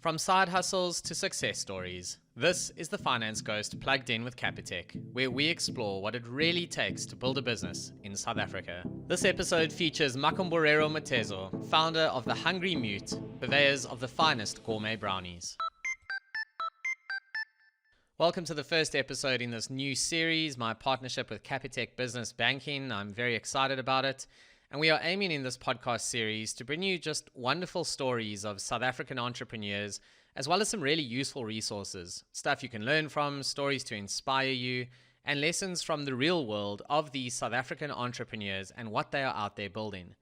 From side hustles to success stories, this is the Finance Ghost plugged in with Capitec, where we explore what it really takes to build a business in South Africa. This episode features Makomborero Motezo, founder of TheHungryMute, purveyors of the finest gourmet brownies. Welcome to the first episode in this new series, my partnership with Capitec Business Banking. I'm very excited about it. And we are aiming in this podcast series to bring you just wonderful stories of South African entrepreneurs, as well as some really useful resources, stuff you can learn from, stories to inspire you, and lessons from the real world of these South African entrepreneurs and what they are out there building.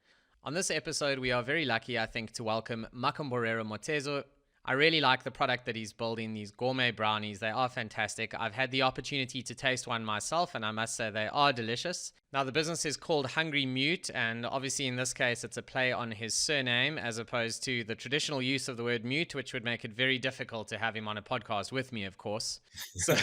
On this episode, we are very lucky, I think, to welcome Makomborero Motezo. I really like the product that he's building, these gourmet brownies. They are fantastic. I've had the opportunity to taste one myself, and I must say they are delicious. Now, the business is called TheHungryMute, and obviously in this case, it's a play on his surname as opposed to the traditional use of the word mute, which would make it very difficult to have him on a podcast with me, of course. So,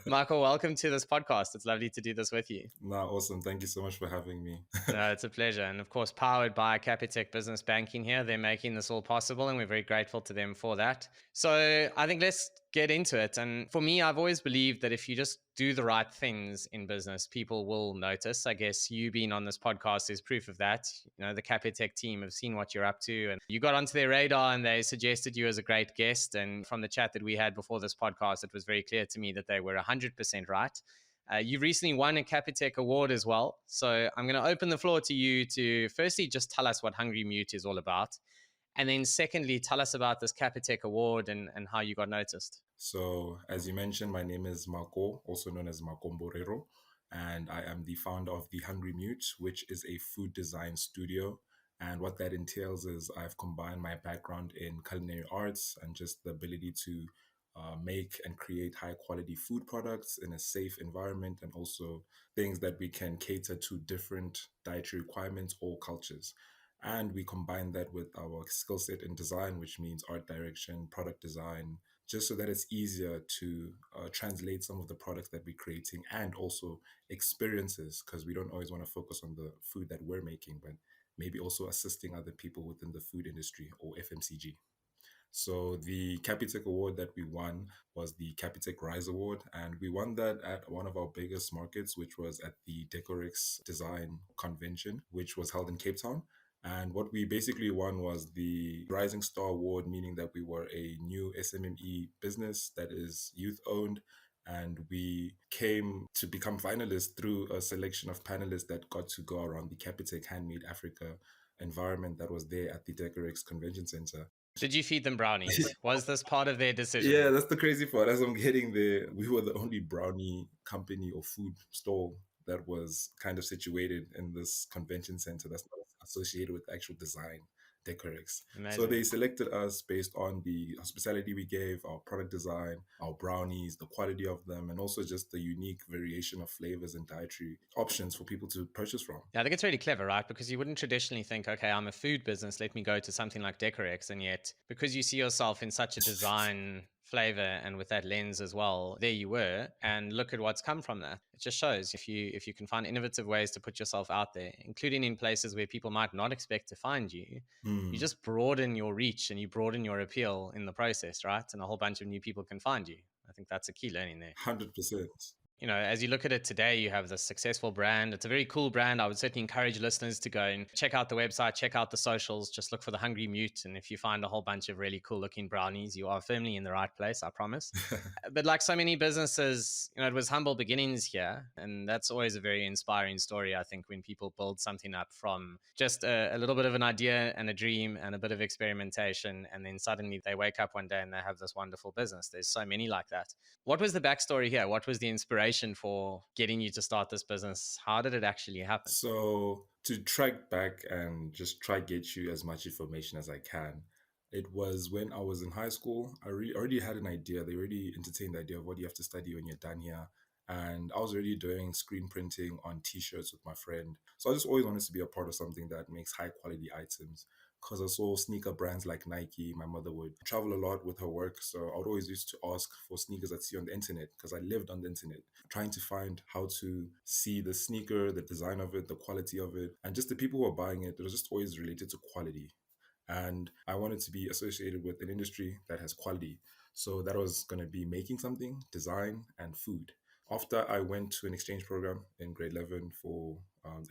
Michael, welcome to this podcast. It's lovely to do this with you. Awesome. Thank you so much for having me. No, it's a pleasure. And of course, powered by Capitec Business Banking here. They're making this all possible, and we're very grateful to them for that. So I think let's get into it. And for me, I've always believed that if you just do the right things in business, people will notice. I guess you being on this podcast is proof of that. You know, the Capitec team have seen what you're up to, and you got onto their radar and they suggested you as a great guest. And from the chat that we had before this podcast, it was very clear to me that they were 100% right. You've recently won a Capitec award as well. So I'm going to open the floor to you to firstly just tell us what TheHungryMute is all about. And then secondly, tell us about this Capitec award and how you got noticed. So, as you mentioned, my name is Mako, also known as Mako Makomborero, and I am the founder of TheHungryMute, which is a food design studio. And what that entails is I've combined my background in culinary arts and just the ability to make and create high quality food products in a safe environment, and also things that we can cater to different dietary requirements or cultures. And we combine that with our skill set in design, which means art direction, product design, just so that it's easier to translate some of the products that we're creating, and also experiences, because we don't always want to focus on the food that we're making, but maybe also assisting other people within the food industry or FMCG. So the Capitec Award that we won was the Capitec Rise Award, and we won that at one of our biggest markets, which was at the Decorex Design Convention, which was held in Cape Town. And what we basically won was the Rising Star Award, meaning that we were a new SMME business that is youth owned. And we came to become finalists through a selection of panelists that got to go around the Capitec Handmade Africa environment that was there at the Decorex Convention Center. Did you feed them brownies? Was this part of their decision? Yeah, that's the crazy part. As I'm getting there, we were the only brownie company or food stall that was kind of situated in this convention center that's not associated with actual design, Decorex. So Amazing. they selected us based on the hospitality we gave, our product design, our brownies, the quality of them, and also just the unique variation of flavors and dietary options for people to purchase from. Yeah, I think it's really clever, right? Because you wouldn't traditionally think, okay, I'm a food business, let me go to something like Decorex. And yet, because you see yourself in such a design flavor and with that lens as well, there you were. And look at what's come from that. It just shows if you can find innovative ways to put yourself out there, including in places where people might not expect to find you, you just broaden your reach and you broaden your appeal in the process, right? And a whole bunch of new people can find you. I think that's a key learning there. 100%. You know, as you look at it today, you have this successful brand. It's a very cool brand. I would certainly encourage listeners to go and check out the website, check out the socials, just look for TheHungryMute. And if you find a whole bunch of really cool looking brownies, you are firmly in the right place, I promise. But like so many businesses, you know, it was humble beginnings here. And that's always a very inspiring story, I think, when people build something up from just a little bit of an idea and a dream and a bit of experimentation. And then suddenly they wake up one day and they have this wonderful business. There's so many like that. What was the backstory here? What was the inspiration for getting you to start this business? How did it actually happen? So to track back and just try get you as much information as I can, it was when I was in high school. Already had an idea. They already entertained the idea of what you have to study when you're done here. And I was already doing screen printing on t-shirts with my friend. So I just always wanted to be a part of something that makes high quality items. Because I saw sneaker brands like Nike. My mother would travel a lot with her work. So I would always used to ask for sneakers I'd see on the internet, because I lived on the internet, trying to find how to see the sneaker, the design of it, the quality of it, and just the people who are buying it. It was just always related to quality. And I wanted to be associated with an industry that has quality. So that was going to be making something, design, and food. After I went to an exchange program in grade 11 for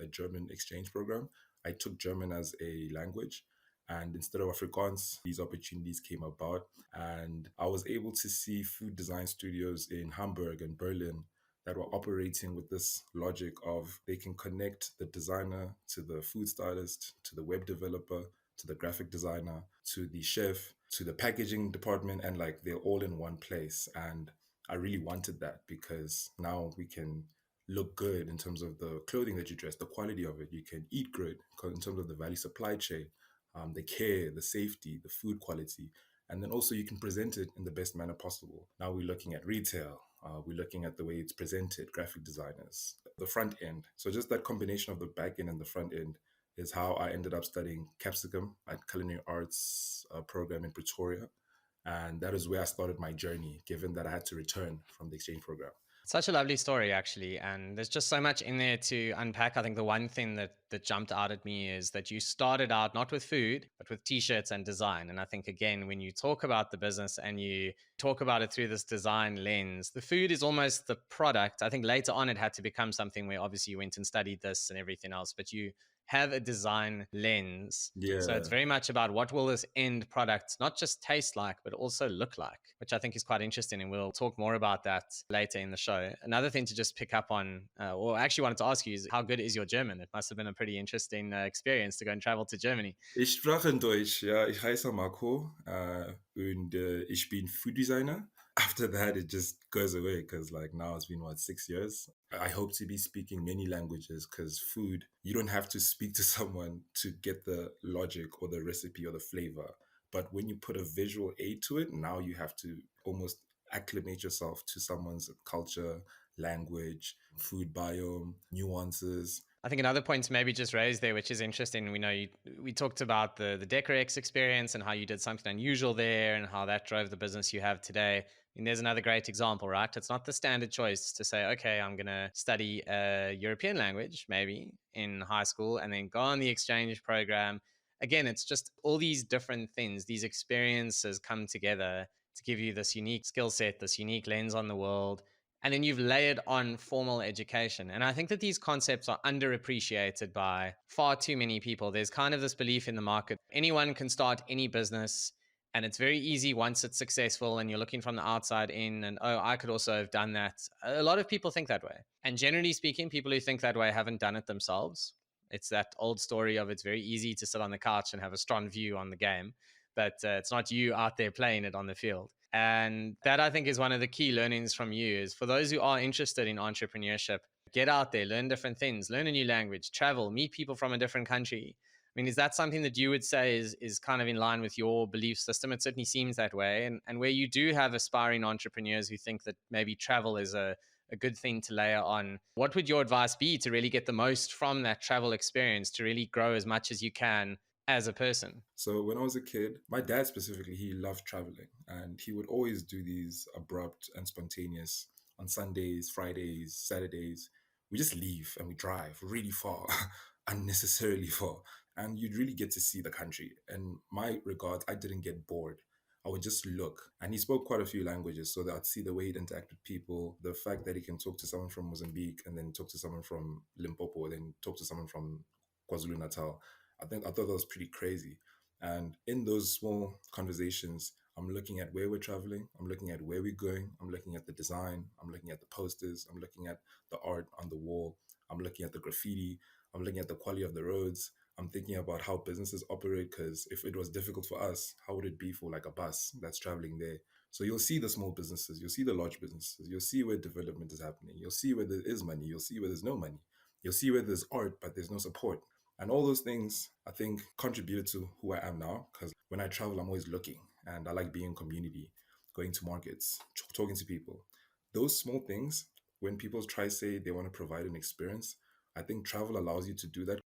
a German exchange program, I took German as a language. And instead of Afrikaans, these opportunities came about. And I was able to see food design studios in Hamburg and Berlin that were operating with this logic of they can connect the designer to the food stylist, to the web developer, to the graphic designer, to the chef, to the packaging department, and like they're all in one place. And I really wanted that because now we can look good in terms of the clothing that you dress, the quality of it. You can eat good in terms of the value supply chain, the care, the safety, the food quality. And then also you can present it in the best manner possible. Now we're looking at retail. We're looking at the way it's presented, graphic designers, the front end. So just that combination of the back end and the front end is how I ended up studying capsicum at culinary arts program in Pretoria. And that is where I started my journey, given that I had to return from the exchange program. Such a lovely story, actually. And there's just so much in there to unpack. I think the one thing that jumped out at me is that you started out not with food, but with t-shirts and design. And I think, again, when you talk about the business and you talk about it through this design lens, the food is almost the product. I think later on it had to become something where obviously you went and studied this and everything else, but you have a design lens. So it's Yeah. very much about what will this end product not just taste like, but also look like, which I think is quite interesting. And we'll talk more about that later in the show. Another thing to just pick up on, or I actually wanted to ask you, is how good is your German? It must have been a pretty interesting experience to go and travel to Germany. Ich sprach in Deutsch, ja. Ich heiße Mako und ich bin Food Designer. After that, it just goes away because, like, now it's been, what, 6 years? I hope to be speaking many languages because food, you don't have to speak to someone to get the logic or the recipe or the flavor. But when you put a visual aid to it, now you have to almost acclimate yourself to someone's culture, language, food biome, nuances. I think another point to maybe just raise there, which is interesting, we talked about the Decorex experience and how you did something unusual there and how that drove the business you have today. And there's another great example, right? It's not the standard choice to say, okay, I'm going to study a European language maybe in high school and then go on the exchange program. Again, it's just all these different things, these experiences come together to give you this unique skill set, this unique lens on the world, and then you've layered on formal education. And I think that these concepts are underappreciated by far too many people. There's kind of this belief in the market anyone can start any business, and it's very easy once it's successful and you're looking from the outside in, and oh, I could also have done that. A lot of people think that way. And generally speaking, people who think that way haven't done it themselves. It's that old story of it's very easy to sit on the couch and have a strong view on the game, but it's not you out there playing it on the field. And that I think is one of the key learnings from you is for those who are interested in entrepreneurship, get out there, learn different things, learn a new language, travel, meet people from a different country. I mean, is that something that you would say is kind of in line with your belief system? It certainly seems that way. And where you do have aspiring entrepreneurs who think that maybe travel is a good thing to layer on, what would your advice be to really get the most from that travel experience, to really grow as much as you can as a person? So when I was a kid, my dad specifically, he loved traveling and he would always do these abrupt and spontaneous on Sundays, Fridays, Saturdays. We just leave and we drive really far, unnecessarily far. And you'd really get to see the country. And my regards, I didn't get bored. I would just look. And he spoke quite a few languages, so that I'd see the way he'd interact with people, the fact that he can talk to someone from Mozambique and then talk to someone from Limpopo, then talk to someone from KwaZulu Natal. I thought that was pretty crazy. And in those small conversations, I'm looking at where we're traveling, I'm looking at where we're going, I'm looking at the design, I'm looking at the posters, I'm looking at the art on the wall, I'm looking at the graffiti, I'm looking at the quality of the roads. I'm thinking about how businesses operate because if it was difficult for us, how would it be for like a bus that's traveling there? So you'll see the small businesses, you'll see the large businesses, you'll see where development is happening, you'll see where there is money, you'll see where there's no money, you'll see where there's art but there's no support. And all those things, I think, contributed to who I am now. Because when I travel, I'm always looking and I like being in community, going to markets, talking to people. Those small things, when people try to say they want to provide an experience, I think travel allows you to do that.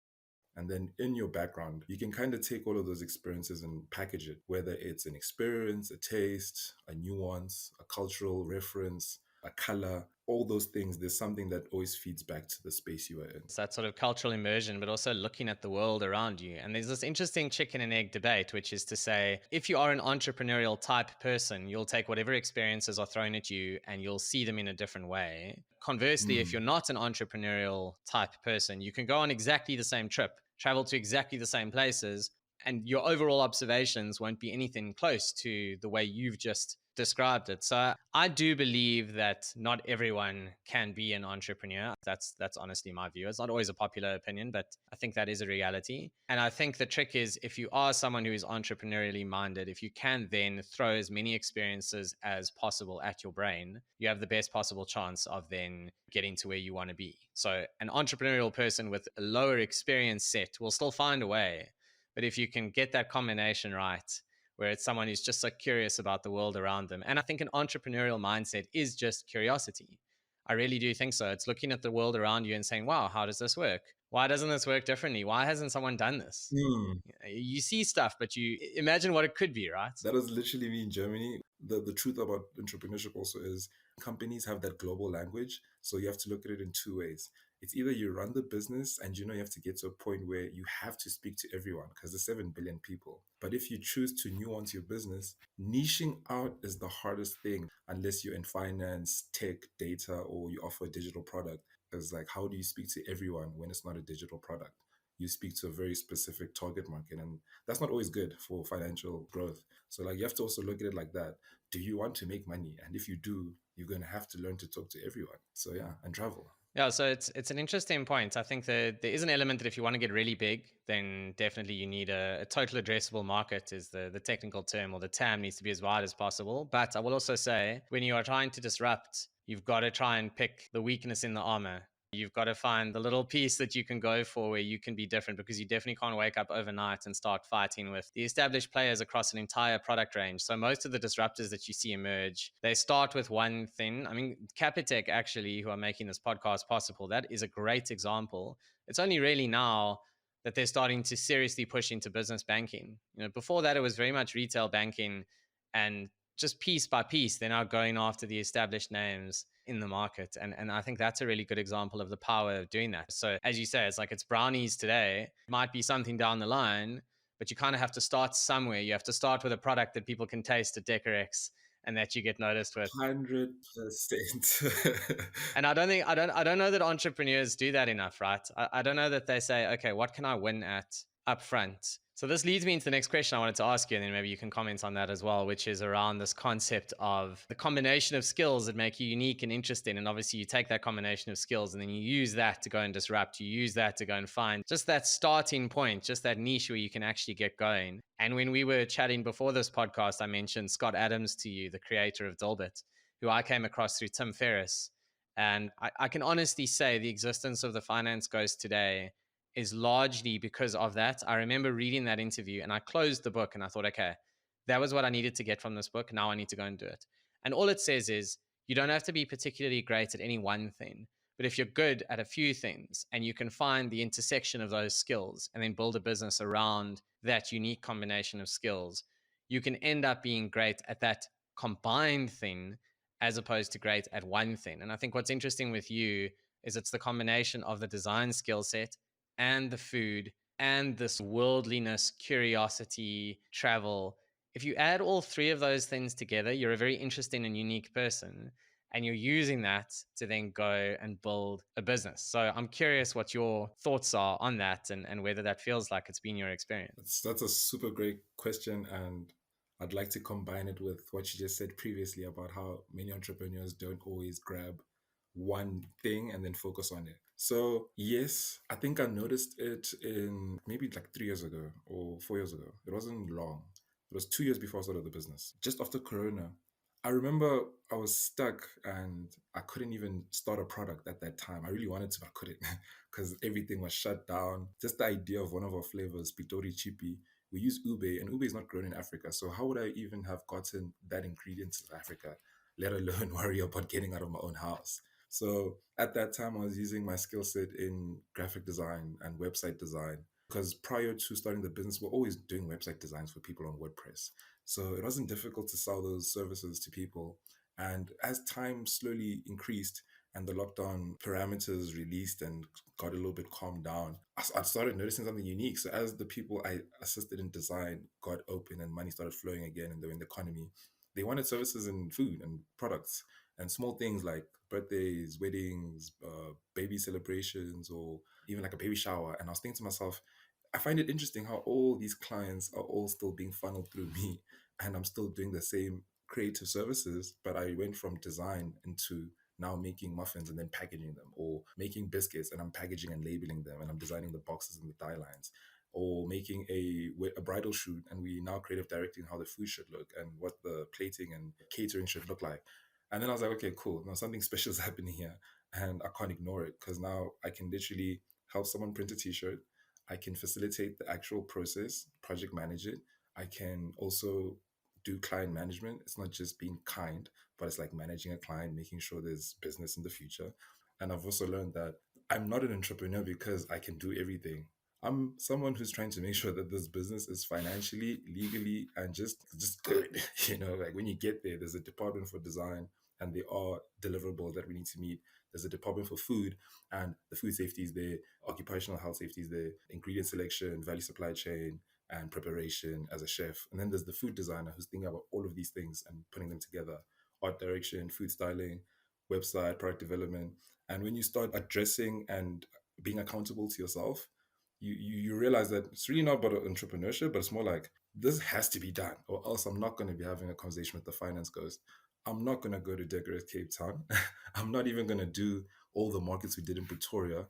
And then in your background, you can kind of take all of those experiences and package it, whether it's an experience, a taste, a nuance, a cultural reference, a color, all those things. There's something that always feeds back to the space you are in. It's that sort of cultural immersion, but also looking at the world around you. And there's this interesting chicken and egg debate, which is to say, if you are an entrepreneurial type person, you'll take whatever experiences are thrown at you and you'll see them in a different way. Conversely, if Mm, you're not an entrepreneurial type person, you can go on exactly the same trip, travel to exactly the same places, and your overall observations won't be anything close to the way you've just described it. So I do believe that not everyone can be an entrepreneur. That's honestly my view. It's not always a popular opinion, but I think that is a reality. And I think the trick is, if you are someone who is entrepreneurially minded, if you can then throw as many experiences as possible at your brain, you have the best possible chance of then getting to where you want to be. So an entrepreneurial person with a lower experience set will still find a way. But if you can get that combination right, where it's someone who's just so curious about the world around them. And I think an entrepreneurial mindset is just curiosity. I really do think so. It's looking at the world around you and saying, wow, how does this work? Why doesn't this work differently? Why hasn't someone done this? mm. You see stuff, but you imagine what it could be, right? That was literally me in Germany. The truth about entrepreneurship also is companies have that global language. So you have to look at it in two ways. It's either you run the business and you have to get to a point where you have to speak to everyone because there's 7 billion people. But if you choose to nuance your business, niching out is the hardest thing unless you're in finance, tech, data, or you offer a digital product. It's like, how do you speak to everyone when it's not a digital product? You speak to a very specific target market, and that's not always good for financial growth. So like you have to also look at it like that. Do you want to make money? And if you do, you're going to have to learn to talk to everyone. So yeah, and travel. Yeah, so it's an interesting point. I think that there is an element that if you want to get really big, then definitely you need a total addressable market is the technical term, or the TAM needs to be as wide as possible. But I will also say, when you are trying to disrupt, you've got to try and pick the weakness in the armor. You've got to find the little piece that you can go for where you can be different, because you definitely can't wake up overnight and start fighting with the established players across an entire product range. So most of the disruptors that you see emerge, they start with one thing. I mean, Capitec actually, who are making this podcast possible, that is a great example. It's only really now that they're starting to seriously push into business banking. Before that, it was very much retail banking, and just piece by piece, they're now going after the established names in the market. And I think that's a really good example of the power of doing that. So as you say, it's like it's brownies today. It might be something down the line, but you kind of have to start somewhere. You have to start with a product that people can taste at Decorex and that you get noticed with. 100%. And I don't know that entrepreneurs do that enough, right? I don't know that they say, okay, what can I win at up front? So this leads me into the next question I wanted to ask you, and then maybe you can comment on that as well, which is around this concept of the combination of skills that make you unique and interesting. And obviously you take that combination of skills and then you use that to go and disrupt. You use that to go and find just that starting point, just that niche where you can actually get going. And when we were chatting before this podcast, I mentioned Scott Adams to you, the creator of Dilbit, who I came across through Tim Ferriss. And I can honestly say the existence of the Finance Ghost today is largely because of that. I remember reading that interview and I closed the book and I thought, okay, that was what I needed to get from this book. Now I need to go and do it. And all it says is you don't have to be particularly great at any one thing, but if you're good at a few things and you can find the intersection of those skills and then build a business around that unique combination of skills, you can end up being great at that combined thing as opposed to great at one thing. And I think what's interesting with you is it's the combination of the design skill set and the food and this worldliness, curiosity, travel. If you add all three of those things together, you're a very interesting and unique person. And you're using that to then go and build a business. So I'm curious what your thoughts are on that, and whether that feels like it's been your experience. That's a super great question. And I'd like to combine it with what you just said previously about how many entrepreneurs don't always grab one thing and then focus on it. So, yes, I think I noticed it in maybe like 3 years ago or 4 years ago. It wasn't long. It was 2 years before I started the business, just after Corona. I remember I was stuck and I couldn't even start a product at that time. I really wanted to, but I couldn't because everything was shut down. Just the idea of one of our flavors, Pitori Chippy, we use ube, and ube is not grown in Africa. So how would I even have gotten that ingredient to Africa, let alone worry about getting out of my own house? So at that time, I was using my skill set in graphic design and website design. Because prior to starting the business, we're always doing website designs for people on WordPress. So it wasn't difficult to sell those services to people. And as time slowly increased and the lockdown parameters released and got a little bit calmed down, I started noticing something unique. So as the people I assisted in design got open and money started flowing again in the economy, they wanted services in food and products and small things like birthdays, weddings, baby celebrations, or even like a baby shower. And I was thinking to myself, I find it interesting how all these clients are all still being funneled through me, and I'm still doing the same creative services, but I went from design into now making muffins and then packaging them, or making biscuits and I'm packaging and labeling them, and I'm designing the boxes and the die lines, or making a bridal shoot and we now creative directing how the food should look and what the plating and catering should look like. And then I was like, okay, cool. Now something special is happening here, and I can't ignore it because now I can literally help someone print a T-shirt. I can facilitate the actual process, project manage it. I can also do client management. It's not just being kind, but it's like managing a client, making sure there's business in the future. And I've also learned that I'm not an entrepreneur because I can do everything. I'm someone who's trying to make sure that this business is financially, legally, and just good. Like when you get there, there's a department for design and there are deliverables that we need to meet. There's a department for food and the food safety is there, occupational health safety is there, ingredient selection, value supply chain, and preparation as a chef. And then there's the food designer who's thinking about all of these things and putting them together: art direction, food styling, website, product development. And when you start addressing and being accountable to yourself, you realize that it's really not about entrepreneurship, but it's more like this has to be done, or else I'm not going to be having a conversation with the finance ghost. I'm not going to go to decorate Cape Town. I'm not even going to do all the markets we did in Pretoria.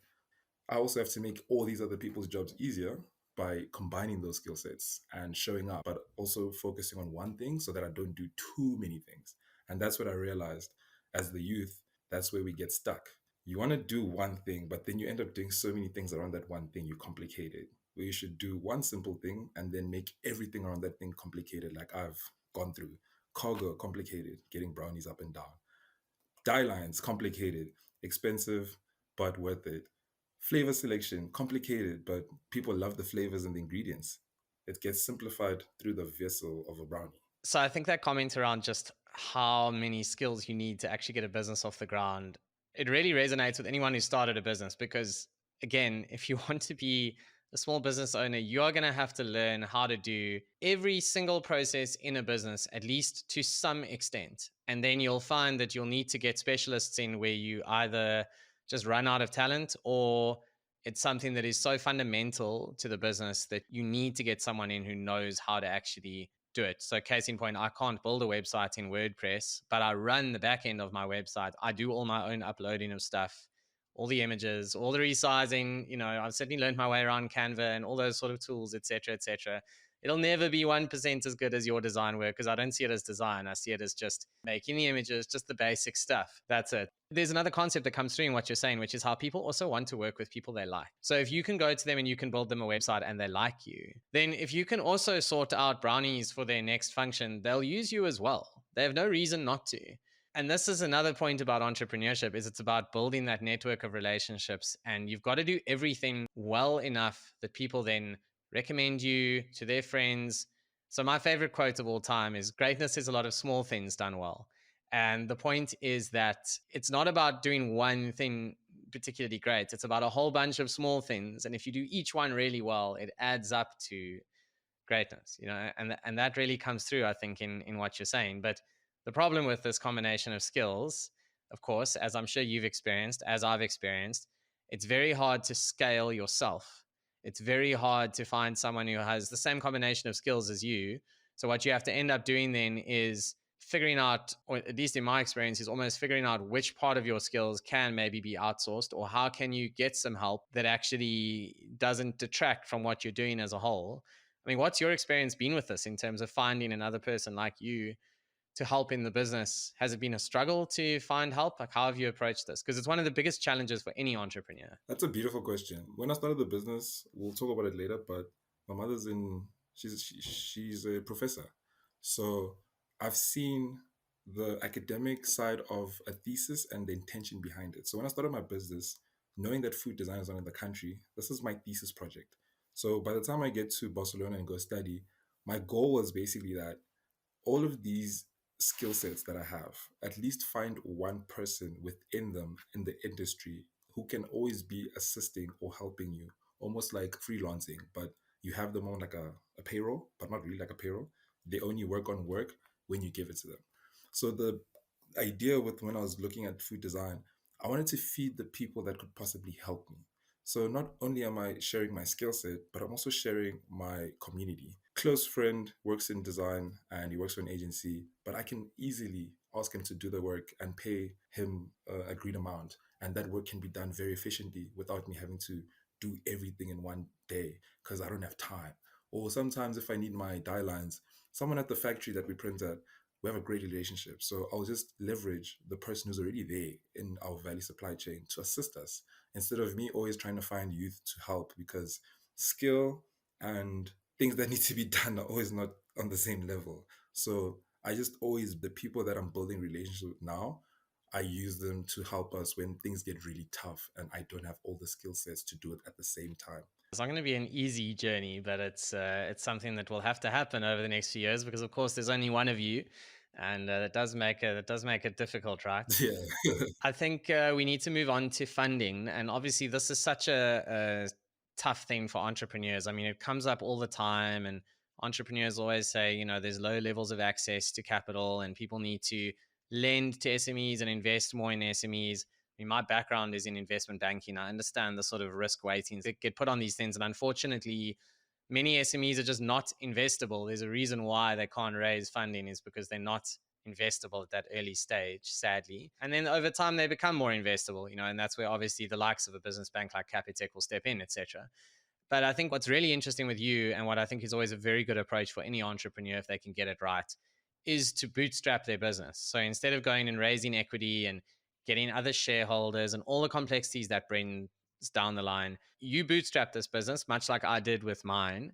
I also have to make all these other people's jobs easier by combining those skill sets and showing up, but also focusing on one thing so that I don't do too many things. And that's what I realized as the youth. That's where we get stuck. You want to do one thing, but then you end up doing so many things around that one thing, you complicate it. Where you should do one simple thing and then make everything around that thing complicated, like I've gone through. Cargo, complicated, getting brownies up and down. Die lines, complicated, expensive, but worth it. Flavor selection, complicated, but people love the flavors and the ingredients. It gets simplified through the vessel of a brownie. So I think that comment around just how many skills you need to actually get a business off the ground, it really resonates with anyone who started a business because again, if you want to be a small business owner, you are going to have to learn how to do every single process in a business, at least to some extent. And then you'll find that you'll need to get specialists in where you either just run out of talent or it's something that is so fundamental to the business that you need to get someone in who knows how to actually do it. So, case in point, I can't build a website in WordPress, but I run the back end of my website. I do all my own uploading of stuff, all the images, all the resizing. I've certainly learned my way around Canva and all those sort of tools, etc., etc. It'll never be 1% as good as your design work because I don't see it as design. I see it as just making the images, just the basic stuff. That's it. There's another concept that comes through in what you're saying, which is how people also want to work with people they like. So if you can go to them and you can build them a website and they like you, then if you can also sort out brownies for their next function, they'll use you as well. They have no reason not to. And this is another point about entrepreneurship is it's about building that network of relationships, and you've got to do everything well enough that people then recommend you to their friends. So my favorite quote of all time is greatness is a lot of small things done well. And the point is that it's not about doing one thing particularly great. It's about a whole bunch of small things. And if you do each one really well, it adds up to greatness, and that really comes through, I think, in what you're saying. But the problem with this combination of skills, of course, as I'm sure you've experienced, as I've experienced, it's very hard to scale yourself. It's very hard to find someone who has the same combination of skills as you. So what you have to end up doing then is figuring out, or at least in my experience, is almost figuring out which part of your skills can maybe be outsourced, or how can you get some help that actually doesn't detract from what you're doing as a whole. I mean, what's your experience been with this in terms of finding another person like you to help in the business? Has it been a struggle to find help? Like, how have you approached this? Because it's one of the biggest challenges for any entrepreneur. That's a beautiful question. When I started the business, we'll talk about it later, but my mother's she's a professor. So I've seen the academic side of a thesis and the intention behind it. So when I started my business, knowing that food design is not in the country, this is my thesis project. So by the time I get to Barcelona and go study, my goal was basically that all of these skill sets that I have, at least find one person within them in the industry who can always be assisting or helping you, almost like freelancing, but you have them on like a payroll, but not really like a payroll. They only work on work when you give it to them. So the idea with when I was looking at food design, I wanted to feed the people that could possibly help me. So not only am I sharing my skill set, but I'm also sharing my community. Close friend works in design and he works for an agency, but I can easily ask him to do the work and pay him a agreed amount. And that work can be done very efficiently without me having to do everything in one day because I don't have time. Or sometimes if I need my dye lines, someone at the factory that we print at, we have a great relationship. So I'll just leverage the person who's already there in our value supply chain to assist us instead of me always trying to find youth to help because skill and things that need to be done are always not on the same level. So I just always, the people that I'm building relationships with now, I use them to help us when things get really tough and I don't have all the skill sets to do it at the same time. It's not going to be an easy journey, but it's something that will have to happen over the next few years because, of course, there's only one of you, and that does make it difficult, right? Yeah. I think we need to move on to funding. And obviously, this is such a tough thing for entrepreneurs. I mean, it comes up all the time, and entrepreneurs always say, there's low levels of access to capital, and people need to lend to SMEs and invest more in SMEs. I mean, my background is in investment banking. I understand the sort of risk weightings that get put on these things. And unfortunately, many SMEs are just not investable. There's a reason why they can't raise funding is because they're not investable at that early stage, sadly. And then over time they become more investable, and that's where obviously the likes of a business bank like Capitec will step in, etc. But I think what's really interesting with you, and what I think is always a very good approach for any entrepreneur if they can get it right, is to bootstrap their business. So instead of going and raising equity and getting other shareholders and all the complexities that brings down the line, you bootstrap this business, much like I did with mine.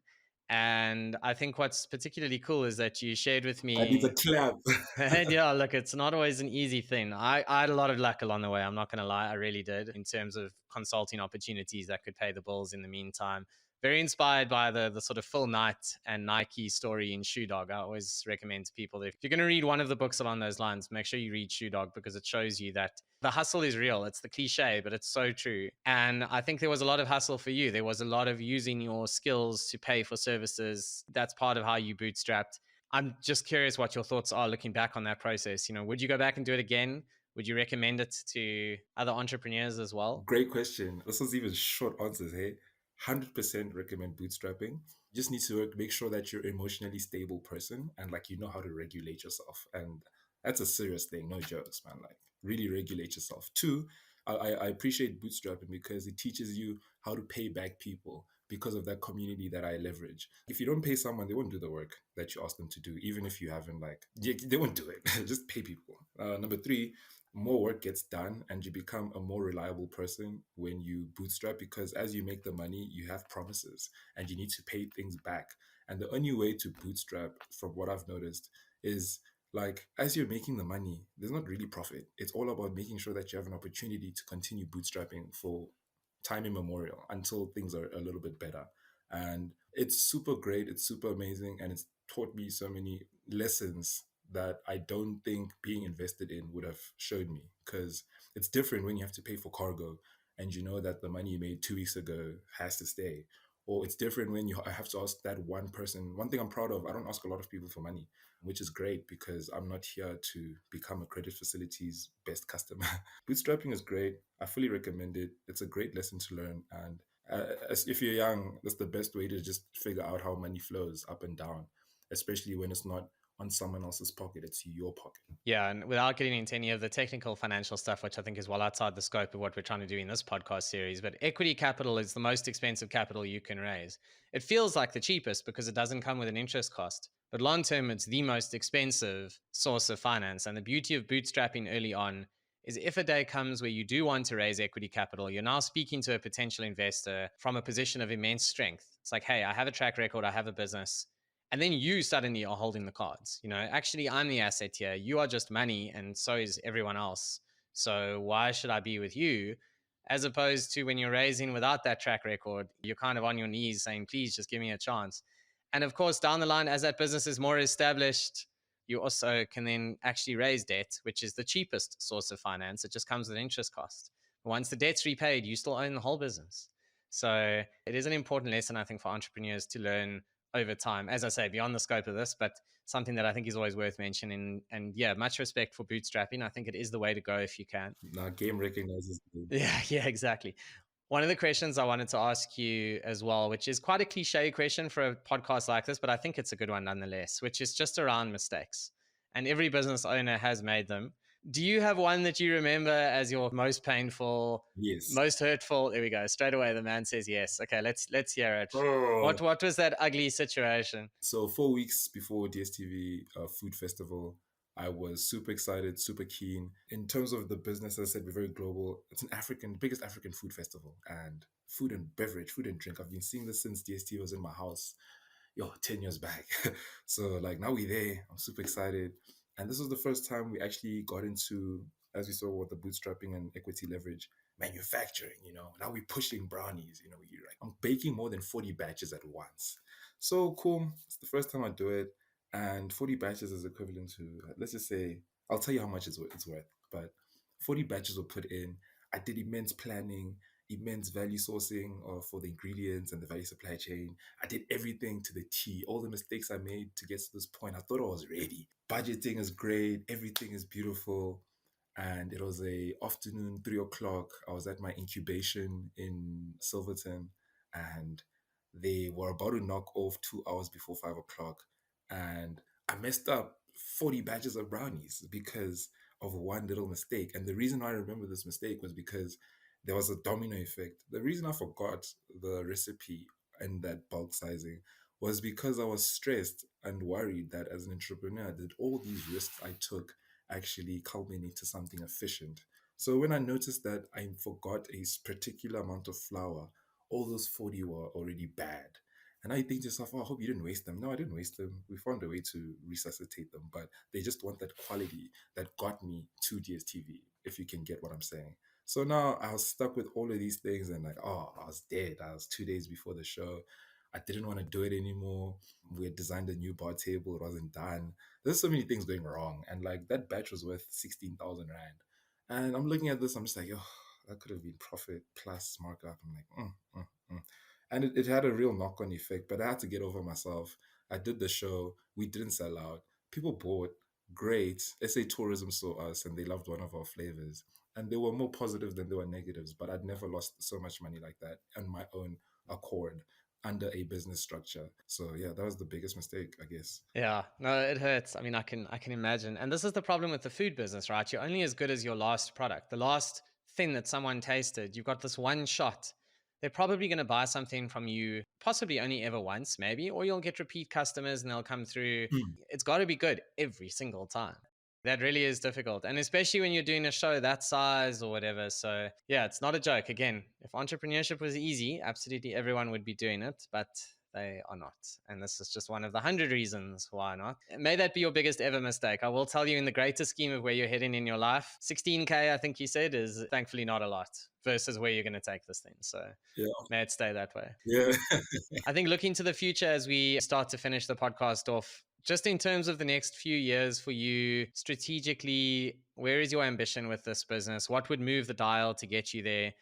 And I think what's particularly cool is that you shared with I need a me. clap. And yeah, look, it's not always an easy thing. I had a lot of luck along the way. I'm not going to lie. I really did in terms of consulting opportunities that could pay the bills in the meantime. Very inspired by the sort of Phil Knight and Nike story in Shoe Dog. I always recommend to people that if you're going to read one of the books along those lines, make sure you read Shoe Dog because it shows you that the hustle is real. It's the cliche, but it's so true. And I think there was a lot of hustle for you. There was a lot of using your skills to pay for services. That's part of how you bootstrapped. I'm just curious what your thoughts are looking back on that process. Would you go back and do it again? Would you recommend it to other entrepreneurs as well? Great question. This was even short answers, hey? 100% recommend bootstrapping. You just need to make sure that you're emotionally stable person and like you know how to regulate yourself. And that's a serious thing, no jokes, man. Like really regulate yourself. Two, I appreciate bootstrapping because it teaches you how to pay back people because of that community that I leverage. If you don't pay someone, they won't do the work that you ask them to do, even if you haven't they won't do it. Just pay people. Number three, more work gets done and you become a more reliable person when you bootstrap because as you make the money you have promises and you need to pay things back, and the only way to bootstrap from what I've noticed is like as you're making the money there's not really profit. It's all about making sure that you have an opportunity to continue bootstrapping for time immemorial until things are a little bit better. And it's super great, it's super amazing, and it's taught me so many lessons that I don't think being invested in would have showed me because it's different when you have to pay for cargo and you know that the money you made 2 weeks ago has to stay. Or it's different when I have to ask that one person. One thing I'm proud of, I don't ask a lot of people for money, which is great because I'm not here to become a credit facility's best customer. Bootstrapping is great. I fully recommend it. It's a great lesson to learn. And if you're young, that's the best way to just figure out how money flows up and down, especially when it's not on someone else's pocket, it's your pocket. Yeah, and without getting into any of the technical financial stuff, which I think is well outside the scope of what we're trying to do in this podcast series, but equity capital is the most expensive capital you can raise. It feels like the cheapest because it doesn't come with an interest cost, but long term, it's the most expensive source of finance. And the beauty of bootstrapping early on is if a day comes where you do want to raise equity capital, you're now speaking to a potential investor from a position of immense strength. It's like, hey, I have a track record, I have a business, and then you suddenly are holding the cards. Actually, I'm the asset here. You are just money, and so is everyone else. So why should I be with you? As opposed to when you're raising without that track record, you're kind of on your knees saying, please just give me a chance. And of course, down the line, as that business is more established, you also can then actually raise debt, which is the cheapest source of finance. It just comes with interest cost. Once the debt's repaid, you still own the whole business. So it is an important lesson, I think, for entrepreneurs to learn over time. As I say, beyond the scope of this, but something that I think is always worth mentioning. And yeah, much respect for bootstrapping. I think it is the way to go if you can. Now, game recognizes game. Yeah, yeah, exactly. One of the questions I wanted to ask you as well, which is quite a cliche question for a podcast like this, but I think it's a good one nonetheless, which is just around mistakes. And every business owner has made them. Do you have one that you remember as your most painful, Yes. most hurtful? There we go. Straight away, the man says yes. Okay, let's hear it. Oh, What was that ugly situation? so 4 weeks before DSTV Food Festival, I was super excited, super keen. In terms of the business, as I said, we're very global. It's an African, biggest African food festival, and food and beverage, food and drink. I've been seeing this since DSTV was in my house, 10 years back. So like now we're there. I'm super excited. And this was the first time we actually got into, as we saw with the bootstrapping and equity leverage, manufacturing, Now we're pushing brownies, you're like, I'm baking more than 40 batches at once. So cool. It's the first time I do it. And 40 batches is equivalent to, let's just say, I'll tell you how much it's worth. But 40 batches were put in. I did immense planning, immense value sourcing for the ingredients and the value supply chain. I did everything to the T. All the mistakes I made to get to this point, I thought I was ready. Budgeting is great. Everything is beautiful. And it was a afternoon, 3 o'clock. I was at my incubation in Silverton, and they were about to knock off 2 hours before 5 o'clock. And I messed up 40 batches of brownies because of one little mistake. And the reason why I remember this mistake was because there was a domino effect. The reason I forgot the recipe and that bulk sizing was because I was stressed and worried that as an entrepreneur, that all these risks I took actually culminate to something efficient. So when I noticed that I forgot a particular amount of flour, all those 40 were already bad. And I think to yourself, oh, I hope you didn't waste them. No, I didn't waste them. We found a way to resuscitate them, but they just want that quality that got me to DSTV, if you can get what I'm saying. So now I was stuck with all of these things and like, oh, I was dead. I was 2 days before the show. I didn't want to do it anymore. We had designed a new bar table. It wasn't done. There's so many things going wrong. And like that batch was worth 16,000 Rand. And I'm looking at this, I'm just like, oh, that could have been profit plus markup. I'm like, mm. And it had a real knock on effect, but I had to get over myself. I did the show. We didn't sell out. People bought. Great. SA Tourism saw us and they loved one of our flavors. And they were more positive than they were negatives, but I'd never lost so much money like that on my own accord under a business structure. So yeah, that was the biggest mistake, I guess. Yeah, no, it hurts. I mean, I can imagine. And this is the problem with the food business, right? You're only as good as your last product. The last thing that someone tasted, you've got this one shot. They're probably going to buy something from you, possibly only ever once, maybe, or you'll get repeat customers and they'll come through. Hmm. It's got to be good every single time. That really is difficult. And especially when you're doing a show that size or whatever. So, yeah, it's not a joke. Again, if entrepreneurship was easy, absolutely everyone would be doing it. But they are not. And this is just one of the 100 reasons why not. May that be your biggest ever mistake. I will tell you, in the greater scheme of where you're heading in your life, 16K, I think you said, is thankfully not a lot versus where you're going to take this thing. So Yeah. may it stay that way. Yeah. I think looking to the future as we start to finish the podcast off, just in terms of the next few years for you strategically, where is your ambition with this business? What would move the dial to get you there?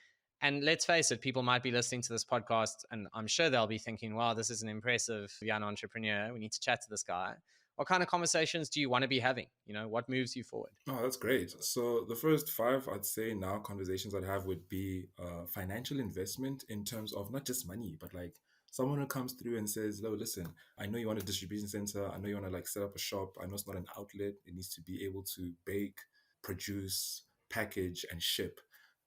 And let's face it, people might be listening to this podcast and I'm sure they'll be thinking, wow, this is an impressive young entrepreneur. We need to chat to this guy. What kind of conversations do you want to be having? What moves you forward? Oh, that's great. So the first five, I'd say now conversations I'd have would be financial investment in terms of not just money, but like someone who comes through and says, "No, listen, I know you want a distribution center. I know you want to like set up a shop. I know it's not an outlet. It needs to be able to bake, produce, package, and ship.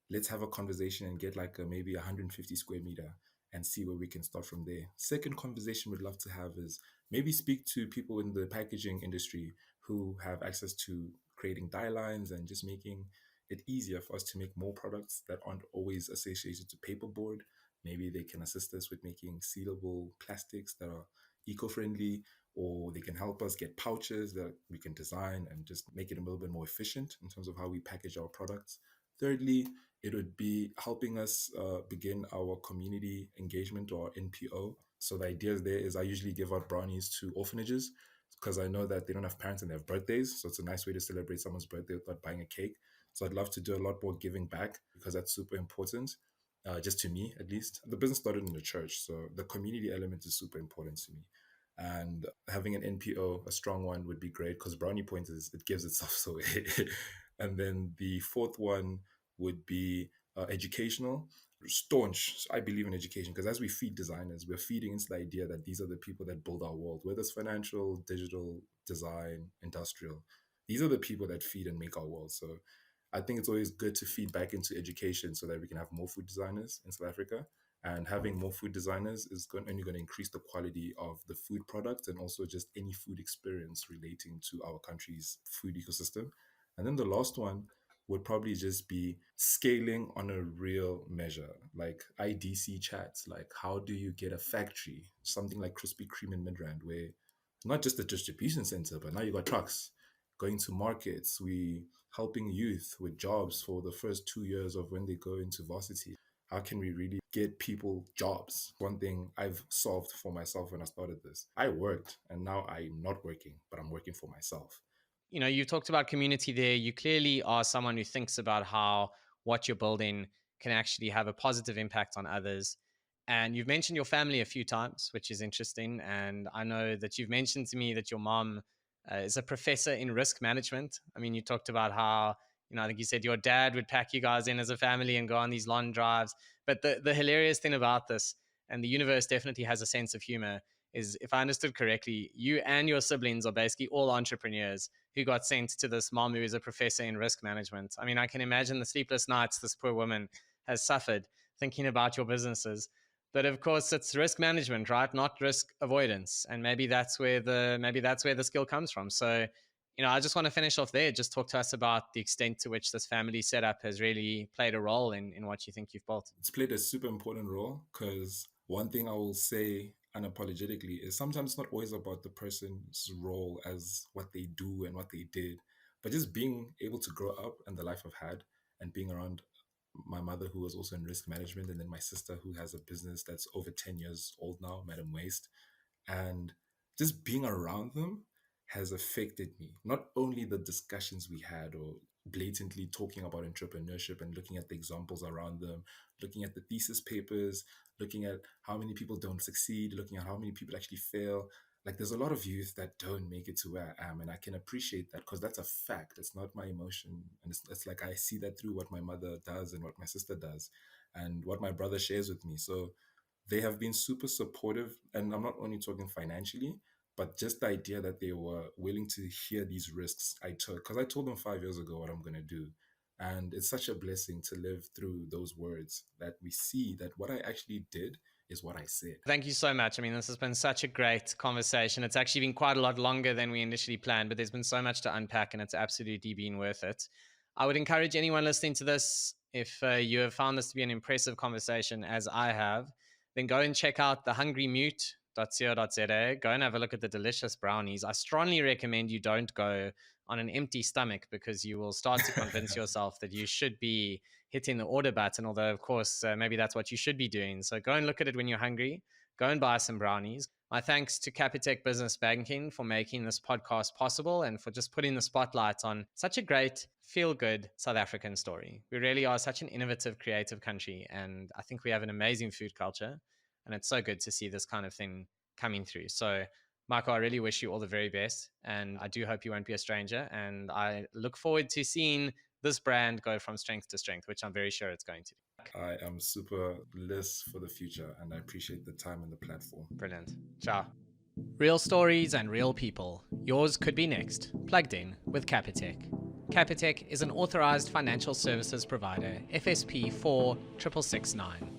Let's have a conversation and get like a maybe 150 square meter and see where we can start from there." Second conversation we'd love to have is maybe speak to people in the packaging industry who have access to creating die lines and just making it easier for us to make more products that aren't always associated to paperboard. Maybe they can assist us with making sealable plastics that are eco-friendly, or they can help us get pouches that we can design and just make it a little bit more efficient in terms of how we package our products. Thirdly, it would be helping us begin our community engagement or NPO. So the idea there is I usually give out brownies to orphanages. because I know that they don't have parents and they have birthdays. So it's a nice way to celebrate someone's birthday without buying a cake. So I'd love to do a lot more giving back because that's super important, just to me at least. The business started in the church, so the community element is super important to me. And having an NPO, a strong one, would be great because Brownie Point is it gives itself so. And then the fourth one would be educational, staunch. I believe in education because as we feed designers, we're feeding into the idea that these are the people that build our world, whether it's financial, digital, design, industrial. These are the people that feed and make our world. So I think it's always good to feed back into education so that we can have more food designers in South Africa. And having more food designers is only going to increase the quality of the food product and also just any food experience relating to our country's food ecosystem. And then the last one would probably just be scaling on a real measure, like IDC chats. Like, how do you get a factory, something like Krispy Kreme in Midrand, where not just a distribution center, but now you got trucks going to markets. We helping youth with jobs for the first 2 years of when they go into varsity. How can we really get people jobs? One thing I've solved for myself when I started this, I worked and now I'm not working, but I'm working for myself. You know, you talked about community there. You clearly are someone who thinks about how what you're building can actually have a positive impact on others. And you've mentioned your family a few times, which is interesting. And I know that you've mentioned to me that your mom is a professor in risk management. I mean, you talked about how, you know, I think you said your dad would pack you guys in as a family and go on these long drives. But the hilarious thing about this, and the universe definitely has a sense of humor, is if I understood correctly, you and your siblings are basically all entrepreneurs who got sent to this mom who is a professor in risk management. I mean, I can imagine the sleepless nights this poor woman has suffered thinking about your businesses. But of course, it's risk management, right? Not risk avoidance. And maybe that's where the skill comes from. So, you know, I just want to finish off there. Just talk to us about the extent to which this family setup has really played a role in what you think you've built. It's played a super important role because one thing I will say unapologetically is sometimes it's not always about the person's role as what they do and what they did, but just being able to grow up and the life I've had and being around my mother who was also in risk management and then my sister who has a business that's over 10 years old now, Madam Waste, and just being around them has affected me. Not only the discussions we had or blatantly talking about entrepreneurship and looking at the examples around them, looking at the thesis papers, looking at how many people don't succeed, looking at how many people actually fail. Like there's a lot of youth that don't make it to where I am, and I can appreciate that because that's a fact. It's not my emotion, and it's like I see that through what my mother does and what my sister does, and what my brother shares with me. So they have been super supportive, and I'm not only talking financially, but just the idea that they were willing to hear these risks I took, because I told them 5 years ago what I'm going to do. And it's such a blessing to live through those words that we see that what I actually did is what I said. Thank you so much. I mean, this has been such a great conversation. It's actually been quite a lot longer than we initially planned, but there's been so much to unpack and it's absolutely been worth it. I would encourage anyone listening to this, if you have found this to be an impressive conversation as I have, then go and check out TheHungryMute.co.za. Go and have a look at the delicious brownies. I strongly recommend you don't go on an empty stomach because you will start to convince yourself that you should be hitting the order button, although of course maybe that's what you should be doing. So go and look at it when you're hungry. Go and buy some brownies. My thanks to Capitec Business Banking for making this podcast possible and for just putting the spotlight on such a great, feel-good South African story. We really are such an innovative, creative country, and I think we have an amazing food culture, and it's so good to see this kind of thing coming through. So Mako, I really wish you all the very best, and I do hope you won't be a stranger, and I look forward to seeing this brand go from strength to strength, which I'm very sure it's going to. I am super blessed for the future, and I appreciate the time and the platform. Brilliant. Ciao. Real stories and real people. Yours could be next. Plugged in with Capitec. Capitec is an authorized financial services provider, FSP 4669.